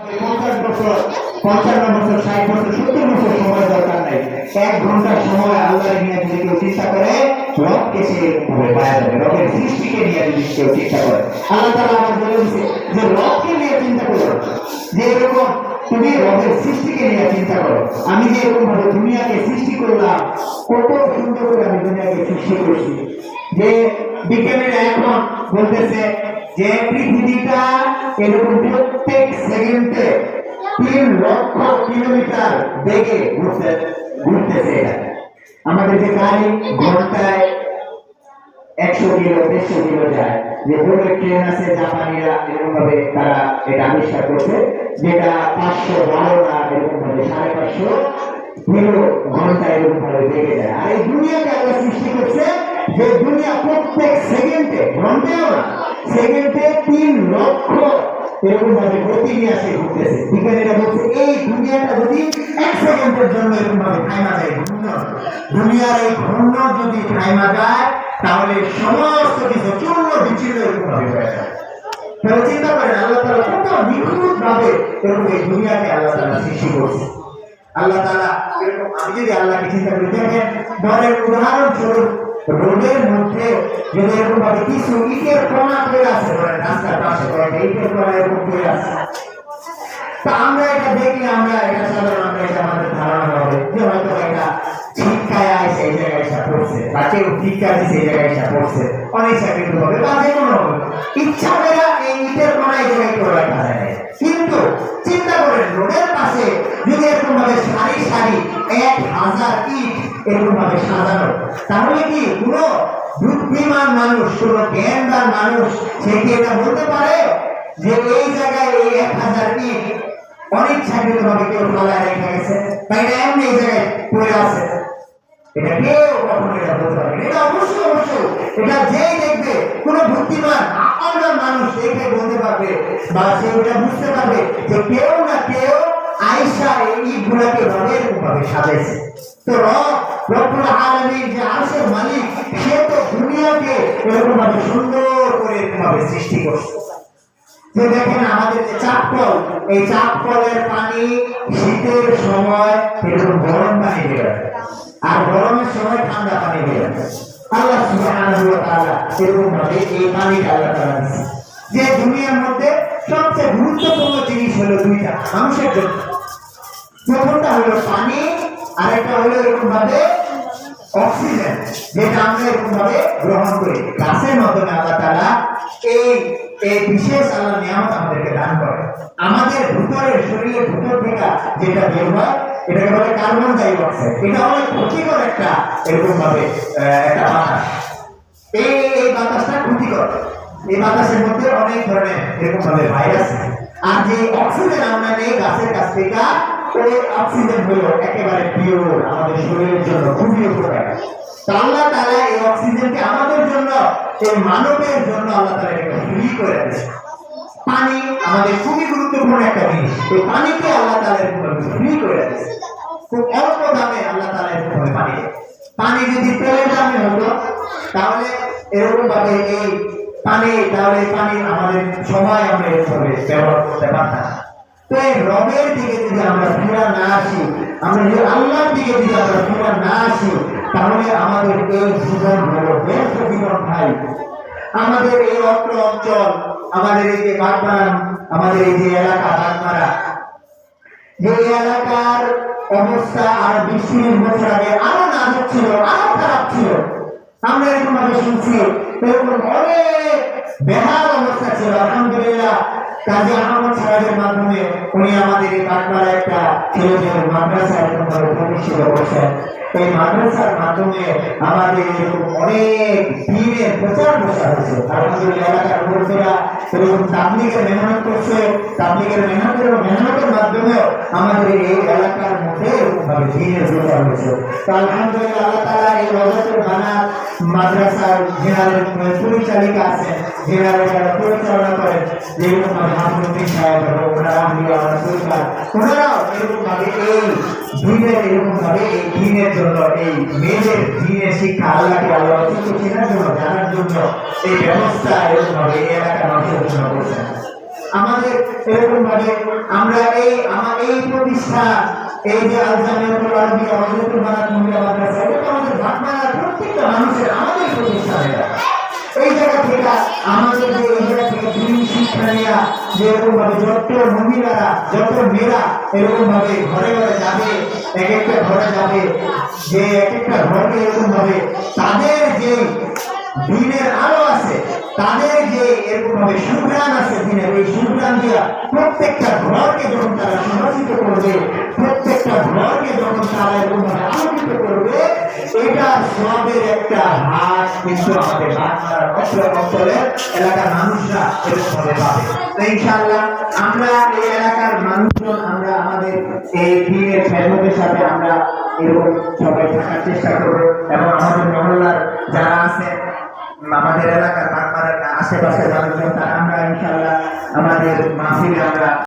50 বছর 55 বছর 60 বছর 70 বছর সময় দরকার নাই। 1 ঘন্টার সময় আল্লাহ নিয়ে যদি কেউ চিন্তা করে রবকে সে ভাবে পাওয়া যাবে। রবের সৃষ্টিকে নিয়ে যদি কেউ চিন্তা করে আল্লাহ তাআলা আমাদের বলে দিয়েছে যে রবকে নিয়ে চিন্তা করো, যে এরকম তুমি রবের সৃষ্টিকে নিয়ে চিন্তা করো। আমি যে এরকম ভাবে দুনিয়াকে সৃষ্টি করলাম, কত সুন্দর করে আমি দুনিয়াকে সৃষ্টি করছি। যে বিজ্ঞানীরা এখন বলতেছে যে পৃথিবীটা এরকম প্রত্যেক সেকেন্ডে 3 লক্ষ কিলোমিটার বেগে ঘুরতেছে। আমাদের যে গাড়ি ঘন্টায় 100 কিলো 150 কিলো যায়, যে বুলেট ট্রেন আছে জাপানিরা এরকম ভাবে তারা এটা আবিষ্কার করছে, যেটা 512 না এরকম ভাবে 550 কিলো ঘন্টায় এরকম ভাবে বেগে যায়। আর এই দুনিয়াকে আল্লাহ সৃষ্টি করছে যে দুনিয়া প্রত্যেক সেকেন্ডে, ঘন্টায়ও না, সেকেন্ডে 3 লক্ষ এরকম ভাবে গতি নিয়ে আসে ঘুরতেছে। বিজ্ঞানীরা বলছে এই দুনিয়াটা যদি 1 সেকেন্ডের জন্য এরকম ভাবে থাইমা যায়, দুনিয়ার এই ঘূর্ণ যদি থাইমা যায় তাহলে সমস্ত কিছু চূর্ণ বিচ্ছিন্ন এরকম ভাবে হয়ে যায়। তাহলে চিন্তা করেন আল্লাহ তাআলা কত নিখুঁত ভাবে এরকম এই দুনিয়াকে আল্লাহ তাআলা সৃষ্টি করছে। আল্লাহ তাআলা এরকম, আমি যদি আল্লাহকে চিন্তা করি, দেখেন ধরেন উদাহরণস্বরূপ রোডের মধ্যে যদি এরকম ভাবে কিছু ইটের কণা পড়ে আছে, ধরেন রাস্তার পাশে কয়েকটা ইটের কণা এরকম পড়ে আছে, তা আমরা এটা দেখলে আমরা এটা সাধারণ আমরা এটা আমাদের ধারণা হবে যে হয়তো এটা শিক্ষায় আসে এই জায়গায় এসে পড়ছে, বা কেউ শিক্ষা দিচ্ছে এই জায়গায় এসে পড়ছে, অনেক চাকরি হবে বা যে কোনো হবে, ইচ্ছা করে এই ইটের কণা এই জায়গায় কেউ রাখা যায়। কিন্তু চিন্তা করেন রোডের পাশে যদি এরকম ভাবে সারি সারি 1000 ইট এরকম ভাবে সাজানো, তাহলে কি কোনো বুদ্ধিমান মানুষ, কোনো জ্ঞানদার মানুষ সে কি এটা বলতে পারে যে এই জায়গায় এই 1000 ইট অনিচ্ছাকৃত ভাবে কেউ ফেলায় রেখে গেছে, তাই না এমনি এই জায়গায় পড়ে আছে? এটা কেউ কখনো এটা বলতে পারবে না। এটা অবশ্যই এটা যেই দেখবে, কোনো বুদ্ধিমান আকলবান মানুষ দেখে বলতে পারবে বা সে এটা বুঝতে পারবে যে কেউ না কেউ আয়েশা এই ইটগুলোকে রবের ভাবে সাজাইছে। তো রব্বুল আলামিন যে আরশের মালিক, সে তো দুনিয়াকে এরকম ভাবে সুন্দর করে এরকম ভাবে সৃষ্টি করছে। যে দেখেন আমাদের যে চাপকল, এই চাপকলের পানি শীতের সময় এরকম গরম পানি বের হয়, আর গরমের সময় ঠান্ডা পানি বের হয়। আল্লাহ সুবহানাহু ওয়া তাআলা এরকম ভাবে এই পানিটা আল্লাহ তাআলা দিয়েছে। যে দুনিয়ার মধ্যে সবচেয়ে গুরুত্বপূর্ণ জিনিস হলো দুইটা মানুষের জন্য। প্রথমটা হলো পানি, আর একটা হলো এরকম ভাবে অক্সিজেন, যেটা আমরা এরকম ভাবে গ্রহণ করি। গাছের মাধ্যমে আল্লাহ তাআলা এই বিশেষ আল্লাহ নিয়ামত আমাদেরকে দান করে। আমাদের ভিতরের শরীরের ভিতর থেকে যেটা বের হয় এটাকে বলে কার্বন ডাই অক্সাইড। এটা অনেক ক্ষতিকর একটা এরকম ভাবে একটা বাতাস। এই বাতাসটা ক্ষতিকর। এই বাতাসের মধ্যে অনেক ধরনের এরকম ভাবে ভাইরাস। আর যে অক্সিজেন আমরা নেই গাছের কাছ থেকে, ওই অক্সিজেন হলো একেবারে পিওর, আমাদের শরীরের জন্য খুবই উপকারী। আল্লাহ তাআলা এই অক্সিজেনকে আমাদের জন্য, এই মানবের জন্য আল্লাহ তাআলা এটাকে ফ্রি করে দিয়েছে। পানি আমাদের খুবই গুরুত্বপূর্ণ একটা জিনিস। এই পানিকে আল্লাহ তাআলা ফ্রি করে দিয়েছে। খুব অল্প দামে আল্লাহ তাআলা এরকম পানি। পানি যদি তেলের দামে হতো তাহলে এরকম ভাবে এই পানি, তাহলে পানি আমাদের সময় আমরা এভাবে ব্যবহার করতে পারতাম। তো এই রবের দিকে যদি আমরা ফিরে না আসি, আমরা যদি আল্লাহর দিকে যদি আমরা ফিরে না আসি, তাহলে আমাদের এই জীবন হলো ব্যর্থ জীবন। ভাই, আমাদের এই অত্র অঞ্চল, আমাদের এই যে বাগবান, আমাদের এই যে এলাকা বাগমারা, যে এলাকার অবস্থা আর 20 বছর আগে আরো নাজুক ছিল, আরো খারাপ ছিল। আমরা এরকম ভাবে শুনছি এরকম অনেক বেহাল অবস্থা ছিল। আলহামদুলিল্লাহ কাজী আহমদ সাহেবের মাধ্যমে উনি আমাদের এই বাগমারা একটা ছেলেদের মাদ্রাসা এরকম ভাবে প্রতিষ্ঠিত করছেন। এই মাদ্রাসার মাধ্যমে আমাদের এরকম অনেক দিনের প্রচার প্রসার হয়েছে। আলহামদুলিল্লাহ এলাকার লোকেরা এরকম তাবলীগের মেহনত করছে। তাবলীগের মেহনতের মাধ্যমেও আমাদের এই এলাকার মধ্যে এরকম ভাবে দিনের প্রচার হয়েছে। তো আলহামদুলিল্লাহ আল্লাহ তাআলা এই রওজাতুল বানাত মাদ্রাসার জেনারেল পরিচালিকা আছেন, জেনারেল যারা পরিচালনা করেন, যেরকম ভাবে হাফিজ সাহেব, ওনারাও এরকম ভাবে এই দিনের এরকম ভাবে এই দিনের জন্য, এই মেয়েদের দিনের শিক্ষা আল্লাহকে আল্লাহ চেনার জন্য, জানার জন্য এই ব্যবস্থা এরকম ভাবে এই এলাকার মানুষের জন্য করছেন। আমাদের এরকম ভাবে আমরা এই প্রতিষ্ঠান এই যে আল জামিয়াতুল আরবিয়া হযরতুল বানাত মহিলা মাদ্রাসা, এটা তো আমাদের ভাটমারার প্রত্যেকটা মানুষের আমাদের প্রতিষ্ঠান। এই জায়গা থেকে আমাদের যে এই জায়গা থেকে দিন শিক্ষা নেওয়া, যে এরকম ভাবে যত মহিলারা যত মেয়েরা এরকম ভাবে ঘরে ঘরে যাবে, এক একটা ঘরে যাবে, যে এক একটা ঘরকে এরকম ভাবে তাদের যে দিনের আলো আছে, তাদের যে এরকম ভাবে সুগ্রাণ আছে দিনের, এই সুগ্রাণ দিয়া প্রত্যেকটা ঘরকে যখন তারা সুবাসিত করবে, প্রত্যেকটা ঘরকে যখন তারা এরকম ভাবে আলোকিত করবে, এটা সবের একটা হাত কিন্তু আমাদের অঞ্চলের এলাকার মানুষরা এরকম ভাবে পাবে। তো ইনশাআল্লাহ আমরা এই এলাকার মানুষজন আমরা আমাদের এই দিনের খেদমতের সাথে আমরা এরকম সবাই থাকার চেষ্টা করবো, এবং আমাদের মহল্লার যারা আছে, আমাদের এলাকার আশেপাশে মানুষজন, তারা আমরা ইনশাআল্লাহ আমাদের মাহফিলে আমরা